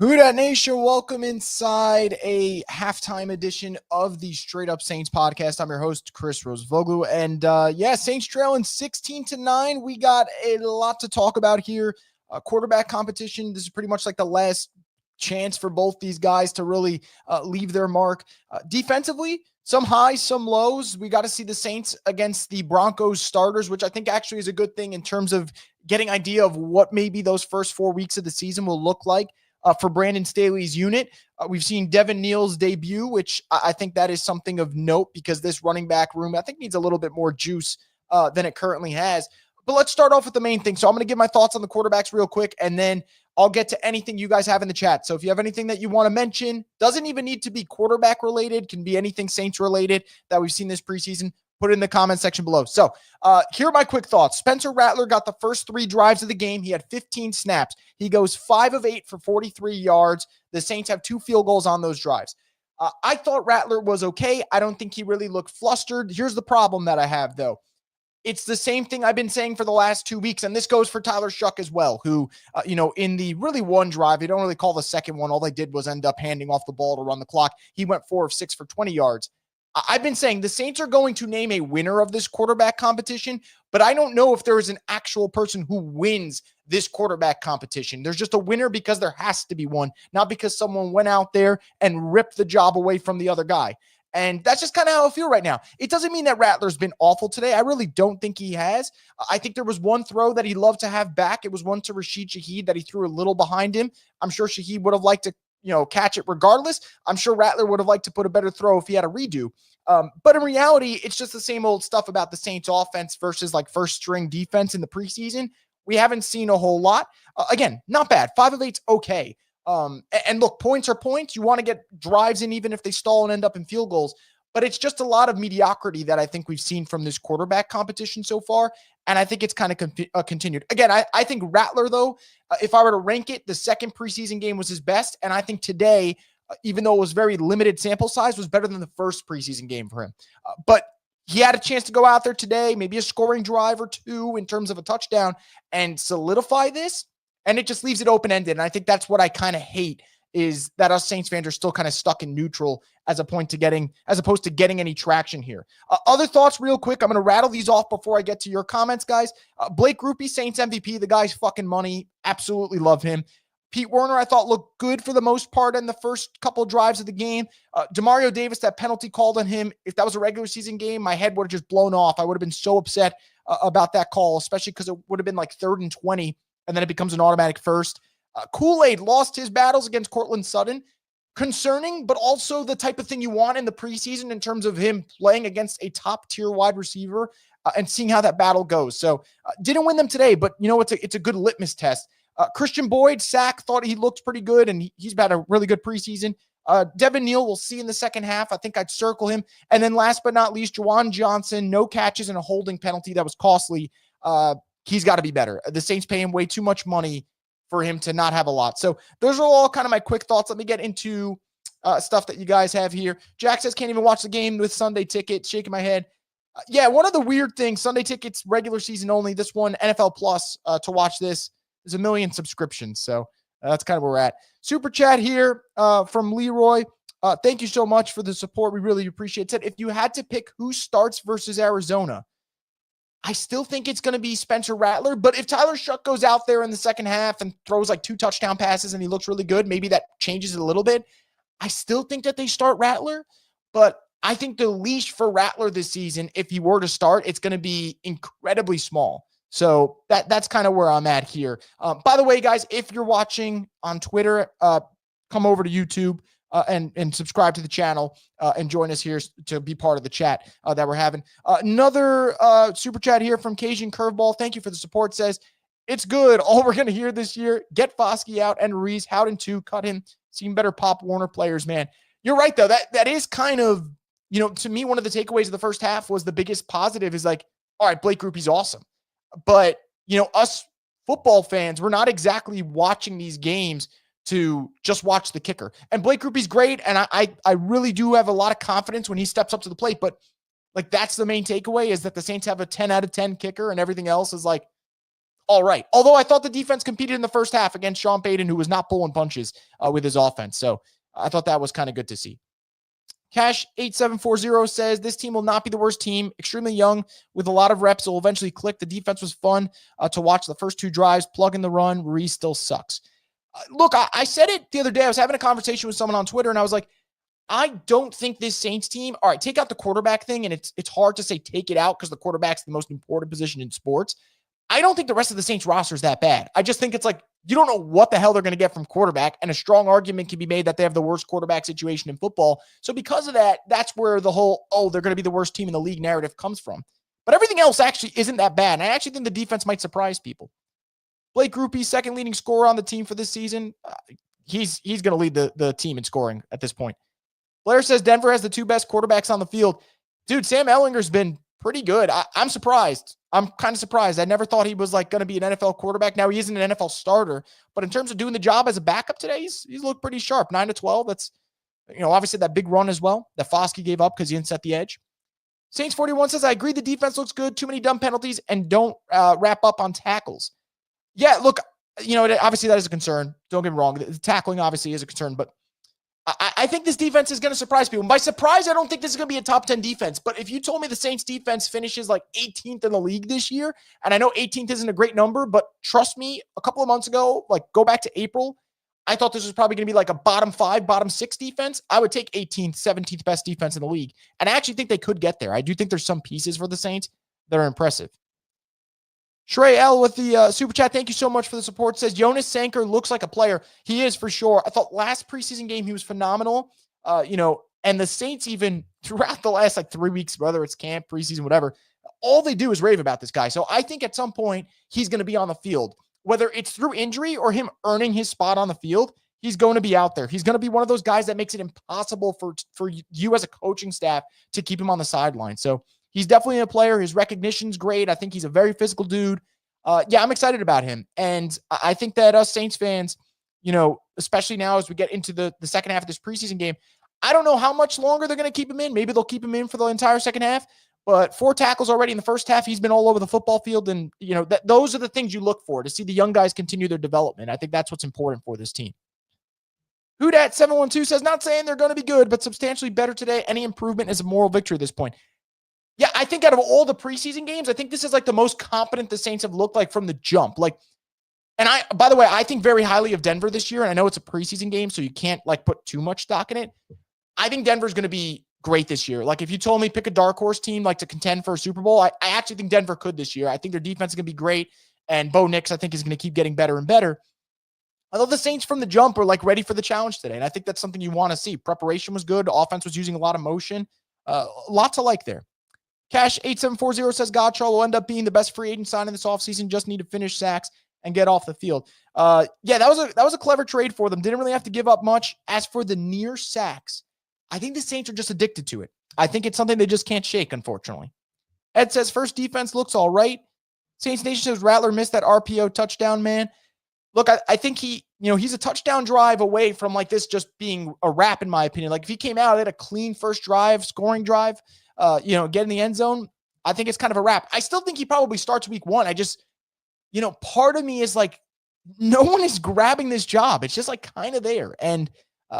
Who Dat Nation, welcome inside a halftime edition of the Straight Up Saints podcast. I'm your host, Chris Rosevoglu, and Saints trailing 16-9. We got a lot to talk about here. Quarterback competition. This is pretty much like the last chance for both these guys to really leave their mark. Defensively, some highs, some lows. We got to see the Saints against the Broncos starters, which I think actually is a good thing in terms of getting idea of what maybe those first 4 weeks of the season will look like. For Brandon Staley's unit. We've seen Devin Neal's debut, which I think that is something of note because this running back room, I think, needs a little bit more juice than it currently has. But let's start off with the main thing. So I'm going to give my thoughts on the quarterbacks real quick, and then I'll get to anything you guys have in the chat. So if you have anything that you want to mention, doesn't even need to be quarterback related, can be anything Saints related that we've seen this preseason, put it in the comment section below. So here are my quick thoughts. Spencer Rattler got the first 3 drives of the game. He had 15 snaps. He goes 5 of 8 for 43 yards. The Saints have 2 field goals on those drives. I thought Rattler was okay. I don't think he really looked flustered. Here's the problem that I have, though. It's the same thing I've been saying for the last 2 weeks, and this goes for Tyler Shuck as well, who, in the really one drive, they don't really call the second one. All they did was end up handing off the ball to run the clock. He went 4 of 6 for 20 yards. I've been saying the Saints are going to name a winner of this quarterback competition, but I don't know if there is an actual person who wins this quarterback competition. There's just a winner because there has to be one, not because someone went out there and ripped the job away from the other guy. And that's just kind of how I feel right now. It doesn't mean that Rattler's been awful today. I really don't think he has. I think there was one throw that he loved to have back. It was one to Rashid Shaheed that he threw a little behind him. I'm sure Shaheed would have liked to catch it regardless. I'm sure Rattler would have liked to put a better throw if he had a redo. But in reality, it's just the same old stuff about the Saints offense versus like first string defense in the preseason. We haven't seen a whole lot. Again, not bad. 5 of 8's okay. And look, points are points. You want to get drives in even if they stall and end up in field goals. But it's just a lot of mediocrity that I think we've seen from this quarterback competition so far. And I think it's kind of continued. Again, I think Rattler, though, if I were to rank it, the second preseason game was his best. And I think today, even though it was very limited sample size, was better than the first preseason game for him. But he had a chance to go out there today, maybe a scoring drive or 2 in terms of a touchdown and solidify this. And it just leaves it open-ended. And I think that's what I kind of hate is that us Saints fans are still kind of stuck in neutral as opposed to getting any traction here. Other thoughts real quick. I'm going to rattle these off before I get to your comments, guys. Blake Grupe, Saints MVP. The guy's fucking money. Absolutely love him. Pete Werner, I thought, looked good for the most part in the first couple drives of the game. Demario Davis, that penalty called on him. If that was a regular season game, my head would have just blown off. I would have been so upset about that call, especially because it would have been like 3rd and 20, and then it becomes an automatic first. Kool-Aid lost his battles against Cortland Sutton. Concerning, but also the type of thing you want in the preseason in terms of him playing against a top-tier wide receiver and seeing how that battle goes. So didn't win them today, but it's a good litmus test. Christian Boyd, sack, thought he looked pretty good, and he's had a really good preseason. Devin Neal, we'll see in the second half. I think I'd circle him. And then last but not least, Juwan Johnson, no catches and a holding penalty that was costly. He's got to be better. The Saints pay him way too much money for him to not have a lot. So those are all kind of my quick thoughts. Let me get into stuff that you guys have here. Jack says, can't even watch the game with Sunday ticket. Shaking my head. One of the weird things, Sunday tickets, regular season only. This one, NFL Plus, to watch this. There's 1 million subscriptions. So that's kind of where we're at. Super chat here from Leroy. Thank you so much for the support. We really appreciate it. If you had to pick who starts versus Arizona, I still think it's going to be Spencer Rattler. But if Tyler Shuck goes out there in the second half and throws like 2 touchdown passes and he looks really good, maybe that changes it a little bit. I still think that they start Rattler. But I think the leash for Rattler this season, if he were to start, it's going to be incredibly small. So that's kind of where I'm at here. By the way, guys, if you're watching on Twitter, come over to YouTube and subscribe to the channel and join us here to be part of the chat that we're having. Another super chat here from Cajun Curveball. Thank you for the support. Says, it's good. All we're going to hear this year, get Foskey out and Reese, Howden too, cut him. Seen better Pop Warner players, man. You're right, though. That is kind of, to me, one of the takeaways of the first half was the biggest positive is like, all right, Blake Grupe's awesome. But, us football fans, we're not exactly watching these games to just watch the kicker. And Blake Grupe's great, and I really do have a lot of confidence when he steps up to the plate. But, that's the main takeaway is that the Saints have a 10 out of 10 kicker, and everything else is, all right. Although I thought the defense competed in the first half against Sean Payton, who was not pulling punches with his offense. So I thought that was kind of good to see. Cash8740 says, this team will not be the worst team. Extremely young with a lot of reps. It will eventually click. The defense was fun to watch the first 2 drives. Plug in the run. Ruiz still sucks. Look, I said it the other day. I was having a conversation with someone on Twitter, and I was like, I don't think this Saints team, all right, take out the quarterback thing, and it's hard to say take it out because the quarterback's the most important position in sports. I don't think the rest of the Saints roster is that bad. I just think it's like, you don't know what the hell they're going to get from quarterback, and a strong argument can be made that they have the worst quarterback situation in football. So because of that, that's where the whole, they're going to be the worst team in the league narrative comes from. But everything else actually isn't that bad, and I actually think the defense might surprise people. Blake Grupe, second leading scorer on the team for this season. He's going to lead the team in scoring at this point. Blair says Denver has the 2 best quarterbacks on the field. Dude, Sam Ehlinger's been pretty good. I'm surprised. I'm kind of surprised. I never thought he was like going to be an NFL quarterback. Now he isn't an NFL starter, but in terms of doing the job as a backup today, he's looked pretty sharp. 9-12. That's, obviously that big run as well that Foskey gave up because he didn't set the edge. Saints 41 says, I agree the defense looks good. Too many dumb penalties and don't wrap up on tackles. Yeah, look, obviously that is a concern. Don't get me wrong. The tackling obviously is a concern, but I think this defense is going to surprise people. And by surprise, I don't think this is going to be a top 10 defense. But if you told me the Saints defense finishes like 18th in the league this year, and I know 18th isn't a great number, but trust me, a couple of months ago, like go back to April, I thought this was probably going to be like a bottom 5, bottom 6 defense. I would take 18th, 17th best defense in the league. And I actually think they could get there. I do think there's some pieces for the Saints that are impressive. Shrey L with the super chat. Thank you so much for the support. Says Jonas Sanker looks like a player. He is for sure. I thought last preseason game he was phenomenal. And the Saints even throughout the last 3 weeks, whether it's camp, preseason, whatever, all they do is rave about this guy. So I think at some point he's going to be on the field, whether it's through injury or him earning his spot on the field. He's going to be out there. He's going to be one of those guys that makes it impossible for you as a coaching staff to keep him on the sideline. So he's definitely a player. His recognition's great. I think he's a very physical dude. I'm excited about him. And I think that us Saints fans, especially now as we get into the second half of this preseason game, I don't know how much longer they're going to keep him in. Maybe they'll keep him in for the entire second half. But 4 tackles already in the first half. He's been all over the football field. And, those are the things you look for to see the young guys continue their development. I think that's what's important for this team. Whodat712 says, not saying they're going to be good, but substantially better today. Any improvement is a moral victory at this point. Yeah, I think out of all the preseason games, I think this is the most competent the Saints have looked like from the jump. And by the way, I think very highly of Denver this year. And I know it's a preseason game, so you can't put too much stock in it. I think Denver's going to be great this year. If you told me pick a dark horse team to contend for a Super Bowl, I actually think Denver could this year. I think their defense is going to be great. And Bo Nix, I think, is going to keep getting better and better. Although the Saints from the jump are ready for the challenge today. And I think that's something you want to see. Preparation was good. The offense was using a lot of motion. Lots to like there. Cash8740 says Godchar will end up being the best free agent signing this offseason. Just need to finish sacks and get off the field. That was a clever trade for them. Didn't really have to give up much. As for the near sacks, I think the Saints are just addicted to it. I think it's something they just can't shake, unfortunately. Ed says first defense looks all right. Saints Nation says Rattler missed that RPO touchdown, man. Look, I think he's a touchdown drive away from this just being a wrap, in my opinion. If he came out, had a clean first drive, scoring drive, get in the end zone, I think it's kind of a wrap. I still think he probably starts week 1. I just, part of me is no one is grabbing this job. It's just kind of there. And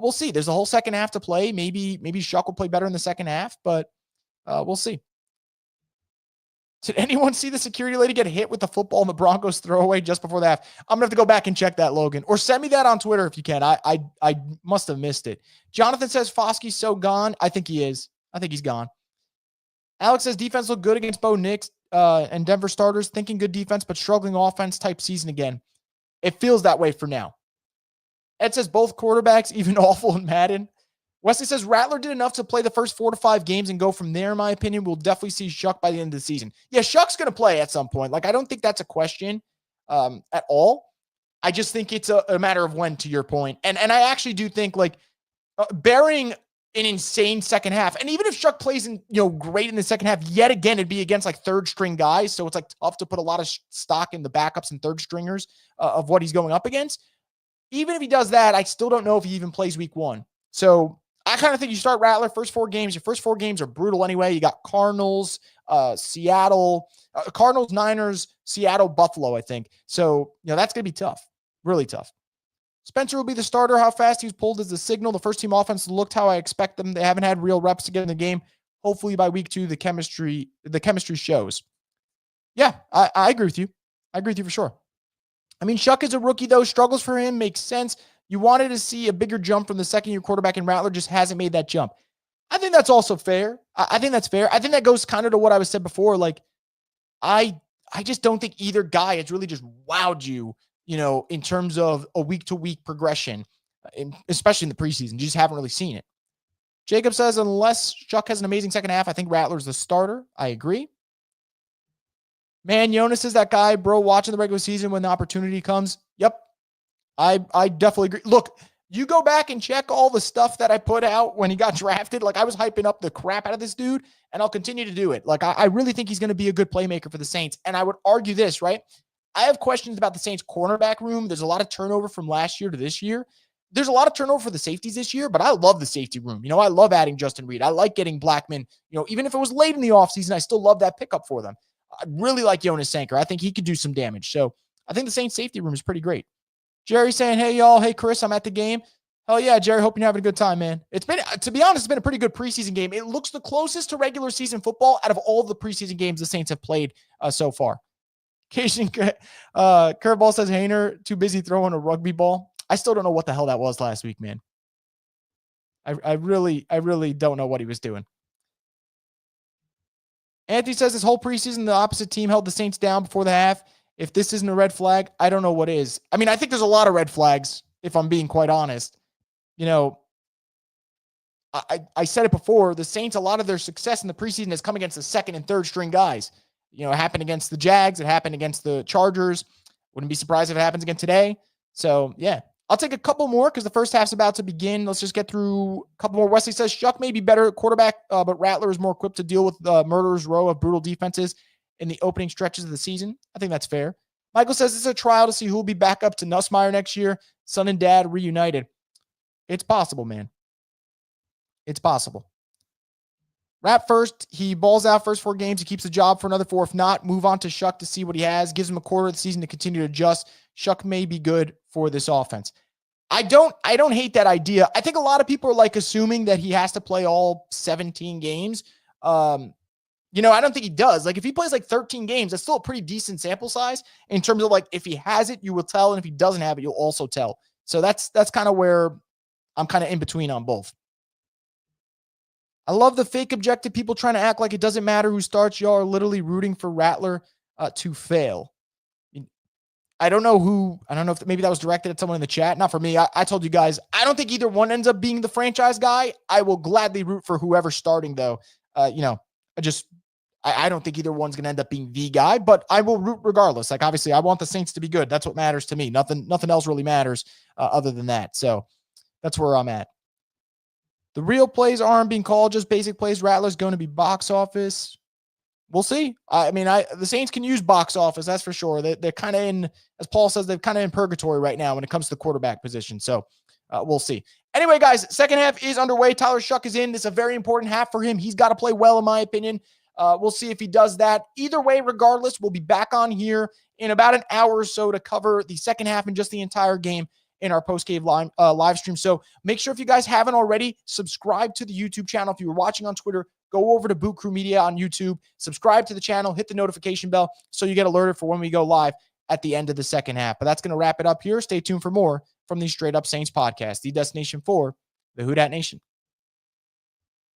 we'll see. There's a whole second half to play. Maybe Shuck will play better in the second half, but we'll see. Did anyone see the security lady get hit with the football in the Broncos throwaway just before the half? I'm going to have to go back and check that, Logan. Or send me that on Twitter if you can. I must have missed it. Jonathan says Foskey's so gone. I think he is. I think he's gone. Alex says defense looked good against Bo Nix and Denver starters. Thinking good defense, but struggling offense type season again. It feels that way for now. Ed says both quarterbacks, even awful in Madden. Wesley says Rattler did enough to play the first 4 to 5 games and go from there, in my opinion. We'll definitely see Shuck by the end of the season. Yeah, Shuck's going to play at some point. I don't think that's a question at all. I just think it's a matter of when, to your point. And I actually do think, bearing an insane second half, and even if Shuck plays great in the second half, yet again, it'd be against third string guys. So it's tough to put a lot of stock in the backups and third stringers of what he's going up against. Even if he does that, I still don't know if he even plays week 1. So I kind of think you start Rattler first 4 games. Your first 4 games are brutal anyway. You got Cardinals, Seattle, Cardinals, Niners, Seattle, Buffalo, I think. So, that's going to be tough, really tough. Spencer will be the starter. How fast he's pulled is the signal. The first team offense looked how I expect them. They haven't had real reps to get in the game. Hopefully by week 2, the chemistry shows. Yeah, I agree with you. I agree with you for sure. I mean, Shuck is a rookie, though. Struggles for him. Makes sense. You wanted to see a bigger jump from the second-year quarterback, and Rattler just hasn't made that jump. I think that's also fair. I think that's fair. I think that goes kind of to what I was said before. Like, I just don't think either guy has really just wowed you, in terms of a week-to-week progression, especially in the preseason. You just haven't really seen it. Jacob says, unless Shuck has an amazing second half, I think Rattler's the starter. I agree. Man, Jonas is that guy, bro, watching the regular season when the opportunity comes. Yep. I definitely agree. Look, you go back and check all the stuff that I put out when he got drafted. Like, I was hyping up the crap out of this dude, and I'll continue to do it. Like, I really think he's going to be a good playmaker for the Saints. And I would argue this, right? I have questions about the Saints cornerback room. There's a lot of turnover from last year to this year. There's a lot of turnover for the safeties this year, but I love the safety room. I love adding Justin Reed. I like getting Blackman. Even if it was late in the offseason, I still love that pickup for them. I really like Jonas Sanker. I think he could do some damage. So I think the Saints safety room is pretty great. Jerry saying, hey, y'all. Hey, Chris, I'm at the game. Hell yeah, Jerry. Hope you're having a good time, man. It's been, to be honest, it's been a pretty good preseason game. It looks the closest to regular season football out of all the preseason games the Saints have played so far. Cation Curveball says, Hainer, too busy throwing a rugby ball. I still don't know what the hell that was last week, man. I really don't know what he was doing. Anthony says this whole preseason, the opposite team held the Saints down before the half. If this isn't a red flag, I don't know what is. I mean, I think there's a lot of red flags, if I'm being quite honest. I said it before, the Saints, a lot of their success in the preseason has come against the second and third string guys. It happened against the Jags. It happened against the Chargers. Wouldn't be surprised if it happens again today. So, yeah. I'll take a couple more because the first half's about to begin. Let's just get through a couple more. Wesley says, Shuck may be better at quarterback, but Rattler is more equipped to deal with the murderer's row of brutal defenses in the opening stretches of the season. I think that's fair. Michael says it's a trial to see who will be back up to Nussmeier next year. Son and dad reunited. It's possible, man. It's possible. Rat first. He balls out first 4 games. He keeps the job for another 4. If not, move on to Shuck to see what he has. Gives him a quarter of the season to continue to adjust. Shuck may be good for this offense. I don't hate that idea. I think a lot of people are assuming that he has to play all 17 games. I don't think he does. If he plays 13 games, that's still a pretty decent sample size in terms of if he has it, you will tell. And if he doesn't have it, you'll also tell. So that's kind of where I'm kind of in between on both. I love the fake objective people trying to act like it doesn't matter who starts. Y'all are literally rooting for Rattler to fail. I don't know if maybe that was directed at someone in the chat. Not for me. I told you guys, I don't think either one ends up being the franchise guy. I will gladly root for whoever's starting, though. I don't think either one's going to end up being the guy, but I will root regardless. Obviously, I want the Saints to be good. That's what matters to me. Nothing else really matters other than that. So that's where I'm at. The real plays aren't being called, just basic plays. Rattler's going to be box office. We'll see. The Saints can use box office, that's for sure. They're kind of in, as Paul says, they're kind of in purgatory right now when it comes to the quarterback position. So we'll see. Anyway, guys, second half is underway. Tyler Shuck is in. This is a very important half for him. He's got to play well, in my opinion. We'll see if he does that. Either way, regardless, we'll be back on here in about an hour or so to cover the second half and just the entire game in our post-game live stream. So make sure, if you guys haven't already, subscribe to the YouTube channel. If you were watching on Twitter, go over to Boot Crew Media on YouTube, subscribe to the channel, hit the notification bell so you get alerted for when we go live at the end of the second half. But that's going to wrap it up here. Stay tuned for more from the Straight Up Saints podcast, the destination for the Who Dat Nation.